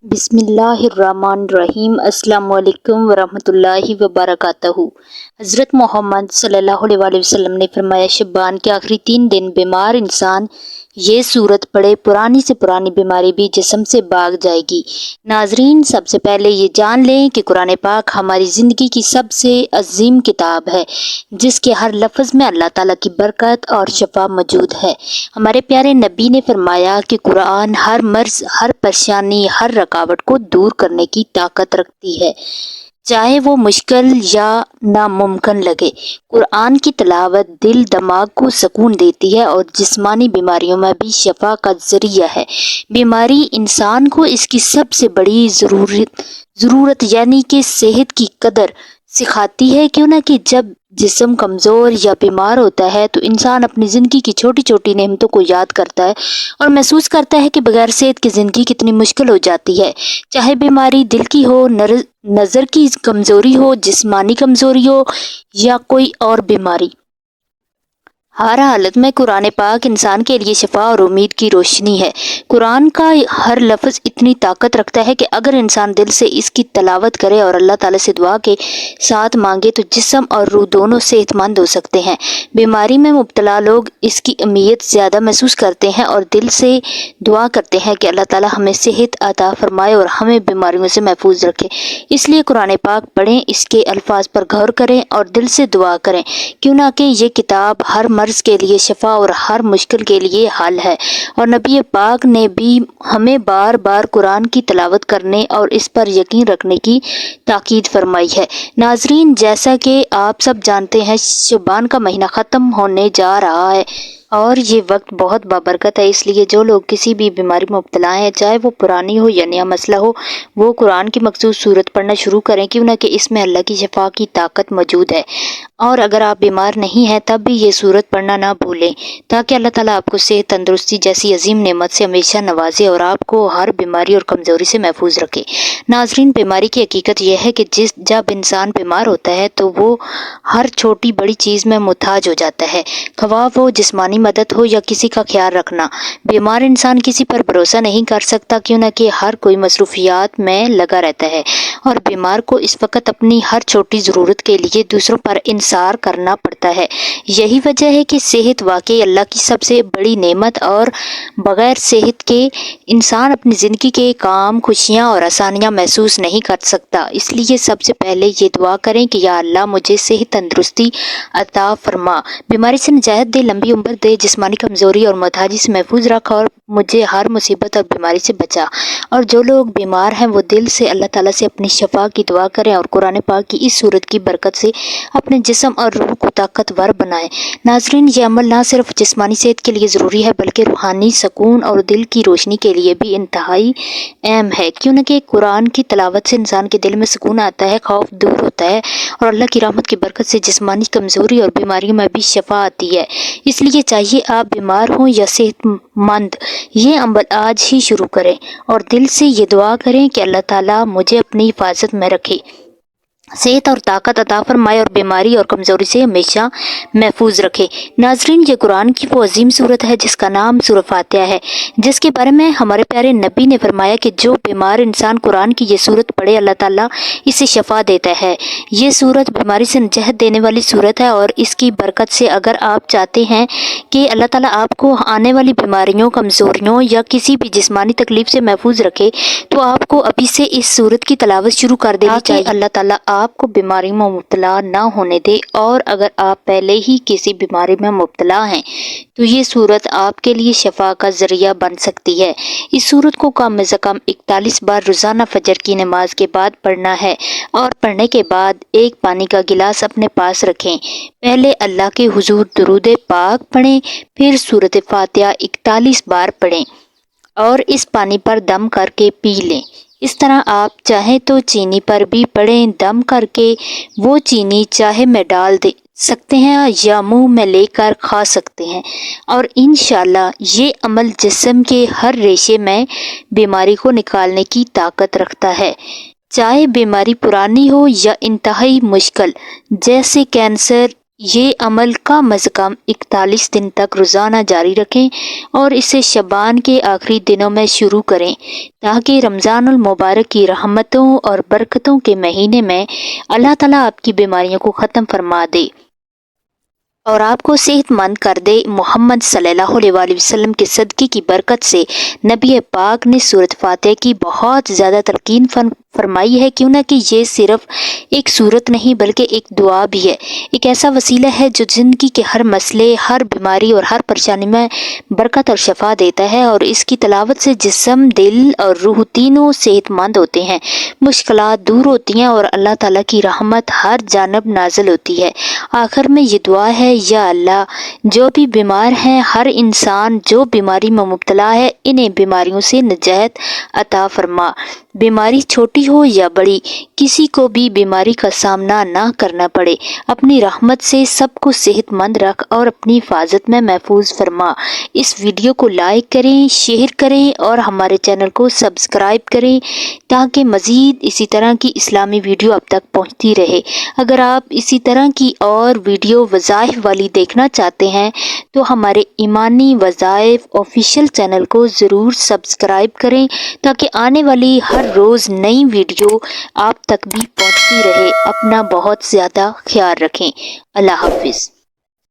بسم اللہ الرحمن الرحیم۔ السلام علیکم ورحمۃ اللہ وبرکاتہ۔ حضرت محمد صلی اللہ علیہ وآلہ وسلم نے فرمایا، شعبان کے آخری 3 دن بیمار انسان یہ سورت پڑھے، پرانی سے پرانی بیماری بھی جسم سے بھاگ جائے گی۔ ناظرین، سب سے پہلے یہ جان لیں کہ قرآن پاک ہماری زندگی کی سب سے عظیم کتاب ہے، جس کے ہر لفظ میں اللہ تعالیٰ کی برکت اور شفا موجود ہے۔ ہمارے پیارے نبی نے فرمایا کہ قرآن ہر مرض، ہر پریشانی، ہر رکاوٹ کو دور کرنے کی طاقت رکھتی ہے، چاہے وہ مشکل یا ناممکن لگے۔ قرآن کی تلاوت دل دماغ کو سکون دیتی ہے اور جسمانی بیماریوں میں بھی شفا کا ذریعہ ہے۔ بیماری انسان کو اس کی سب سے بڑی ضرورت یعنی کہ صحت کی قدر سکھاتی ہے، کیوں نہ کہ جب جسم کمزور یا بیمار ہوتا ہے تو انسان اپنی زندگی کی چھوٹی چھوٹی نعمتوں کو یاد کرتا ہے اور محسوس کرتا ہے کہ بغیر صحت کی زندگی کتنی مشکل ہو جاتی ہے۔ چاہے بیماری دل کی ہو، نظر کی کمزوری ہو، جسمانی کمزوری ہو یا کوئی اور بیماری، ہر حالت میں قرآن پاک انسان کے لیے شفا اور امید کی روشنی ہے۔ قرآن کا ہر لفظ اتنی طاقت رکھتا ہے کہ اگر انسان دل سے اس کی تلاوت کرے اور اللہ تعالیٰ سے دعا کے ساتھ مانگے تو جسم اور روح دونوں صحت مند ہو سکتے ہیں۔ بیماری میں مبتلا لوگ اس کی اہمیت زیادہ محسوس کرتے ہیں اور دل سے دعا کرتے ہیں کہ اللہ تعالیٰ ہمیں صحت عطا فرمائے اور ہمیں بیماریوں سے محفوظ رکھے۔ اس لیے قرآن پاک پڑھیں، اس کے الفاظ پر غور کریں اور دل سے دعا کریں، کیوں نہ کہ یہ کتاب ہر مرض کے لیے شفا اور ہر مشکل کے لیے حل ہے۔ اور نبی پاک نے بھی ہمیں بار بار قرآن کی تلاوت کرنے اور اس پر یقین رکھنے کی تاکید فرمائی ہے۔ ناظرین، جیسا کہ آپ سب جانتے ہیں، شعبان کا مہینہ ختم ہونے جا رہا ہے اور یہ وقت بہت بابرکت ہے، اس لیے جو لوگ کسی بھی بیماری میں مبتلا ہیں، چاہے وہ پرانی ہو یا نیا مسئلہ ہو، وہ قرآن کی مخصوص سورت پڑھنا شروع کریں، کیوں نہ کہ اس میں اللہ کی شفا کی طاقت موجود ہے۔ اور اگر آپ بیمار نہیں ہیں تب بھی یہ سورت پڑھنا نہ بھولیں، تاکہ اللہ تعالیٰ آپ کو صحت، تندرستی جیسی عظیم نعمت سے ہمیشہ نوازے اور آپ کو ہر بیماری اور کمزوری سے محفوظ رکھے۔ ناظرین، بیماری کی حقیقت یہ ہے کہ جب انسان بیمار ہوتا ہے تو وہ ہر چھوٹی بڑی چیز میں محتاج ہو جاتا ہے، خواہ وہ جسمانی مدد ہو یا کسی کا خیال رکھنا۔ بیمار انسان کسی پر بھروسہ نہیں کر سکتا، کیوں نہ کہ ہر کوئی مصروفیات میں لگا رہتا ہے اور بیمار کو اس وقت اپنی ہر چھوٹی ضرورت کے لیے دوسروں پر انحصار کرنا پڑتا ہے۔ یہی وجہ ہے کہ صحت واقعی اللہ کی سب سے بڑی نعمت اور بغیر صحت کے انسان اپنی زندگی کے کام، خوشیاں اور آسانیاں محسوس نہیں کر سکتا۔ اس لیے سب سے پہلے یہ دعا کریں کہ یا اللہ مجھے صحت، تندرستی عطا فرما، بیماری سے نجات دے، لمبی عمر دے، جسمانی کمزوری اور محتاجی سے محفوظ رکھ اور مجھے ہر مصیبت اور بیماری سے بچا۔ اور جو لوگ بیمار ہیں وہ دل سے اللہ تعالیٰ سے اپنی شفا کی دعا کریں اور قرآن پاک کی اس سورت کی برکت سے اپنے جسم اور روح کو طاقتور بنائیں۔ ناظرین، یہ عمل نہ صرف جسمانی صحت کے لیے ضروری ہے بلکہ روحانی سکون اور دل کی روشنی کے لیے بھی انتہائی اہم ہے، کیوں نہ کہ قرآن کی تلاوت سے انسان کے دل میں سکون آتا ہے، خوف دور ہوتا ہے اور اللہ کی رحمت کی برکت سے جسمانی کمزوری اور بیماریوں میں بھی شفا آتی ہے۔ اس لیے چاہیے آپ بیمار ہوں یا صحت مند، یہ عمل آج ہی شروع کریں اور دل سے یہ دعا کریں کہ اللہ تعالیٰ مجھے اپنی حفاظت میں رکھے، صحت اور طاقت عطا فرمائے اور بیماری اور کمزوری سے ہمیشہ محفوظ رکھے۔ ناظرین، یہ قرآن کی وہ عظیم سورت ہے جس کا نام سورہ فاتحہ ہے، جس کے بارے میں ہمارے پیارے نبی نے فرمایا کہ جو بیمار انسان قرآن کی یہ سورت پڑھے اللہ تعالیٰ اسے شفا دیتا ہے۔ یہ سورت بیماری سے نجات دینے والی سورت ہے اور اس کی برکت سے اگر آپ چاہتے ہیں کہ اللہ تعالیٰ آپ کو آنے والی بیماریوں، کمزوریوں یا کسی بھی جسمانی تکلیف سے محفوظ رکھے تو آپ کو ابھی سے اس سورت کی تلاوت شروع کر دینی چاہیے، اللہ تعالیٰ آپ کو بیماری میں مبتلا نہ ہونے دے۔ اور اگر آپ پہلے ہی کسی بیماری میں مبتلا ہیں تو یہ سورت آپ کے لیے شفا کا ذریعہ بن سکتی ہے۔ اس سورت کو کم از کم 41 بار روزانہ فجر کی نماز کے بعد پڑھنا ہے اور پڑھنے کے بعد ایک پانی کا گلاس اپنے پاس رکھیں۔ پہلے اللہ کے حضور درود پاک پڑھیں، پھر سورت فاتحہ 41 بار پڑھیں اور اس پانی پر دم کر کے پی لیں۔ اس طرح آپ چاہیں تو چینی پر بھی پڑھیں، دم کر کے وہ چینی چاہے میں ڈال دے سکتے ہیں یا منہ میں لے کر کھا سکتے ہیں، اور انشاءاللہ یہ عمل جسم کے ہر ریشے میں بیماری کو نکالنے کی طاقت رکھتا ہے، چاہے بیماری پرانی ہو یا انتہائی مشکل جیسے کینسر، یہ عمل کم از کم 41 دن تک روزانہ جاری رکھیں اور اسے شعبان کے آخری دنوں میں شروع کریں تاکہ رمضان المبارک کی رحمتوں اور برکتوں کے مہینے میں اللہ تعالیٰ آپ کی بیماریوں کو ختم فرما دے اور آپ کو صحت مند کر دے۔ محمد صلی اللہ علیہ وآلہ وسلم کے صدقے کی برکت سے نبی پاک نے سورۃ فاتحہ کی بہت زیادہ تلقین فرمائی ہے، کیوں نہ کہ یہ صرف ایک سورت نہیں بلکہ ایک دعا بھی ہے، ایک ایسا وسیلہ ہے جو زندگی کے ہر مسئلے، ہر بیماری اور ہر پریشانی میں برکت اور شفا دیتا ہے، اور اس کی تلاوت سے جسم، دل اور روح تینوں صحت مند ہوتے ہیں، مشکلات دور ہوتی ہیں اور اللہ تعالیٰ کی رحمت ہر جانب نازل ہوتی ہے۔ آخر میں یہ دعا ہے، یا اللہ جو بھی بیمار ہیں، ہر انسان جو بیماری میں مبتلا ہے، انہیں بیماریوں سے نجات عطا فرما، بیماری چھوٹی ہو یا بڑی، کسی کو بھی بیماری کا سامنا نہ کرنا پڑے، اپنی رحمت سے سب کو صحت مند رکھ اور اپنی حفاظت میں محفوظ فرما۔ اس ویڈیو کو لائک کریں، شیئر کریں اور ہمارے چینل کو سبسکرائب کریں تاکہ مزید اسی طرح کی اسلامی ویڈیو اب تک پہنچتی رہے۔ اگر آپ اسی طرح کی اور ویڈیو وظائف والی دیکھنا چاہتے ہیں تو ہمارے ایمانی وظائف آفیشیل چینل کو ضرور سبسکرائب کریں تاکہ آنے والی ہر روز نئی ویڈیو آپ تک بھی پہنچتی رہے۔ اپنا بہت زیادہ خیال رکھیں۔ اللہ حافظ۔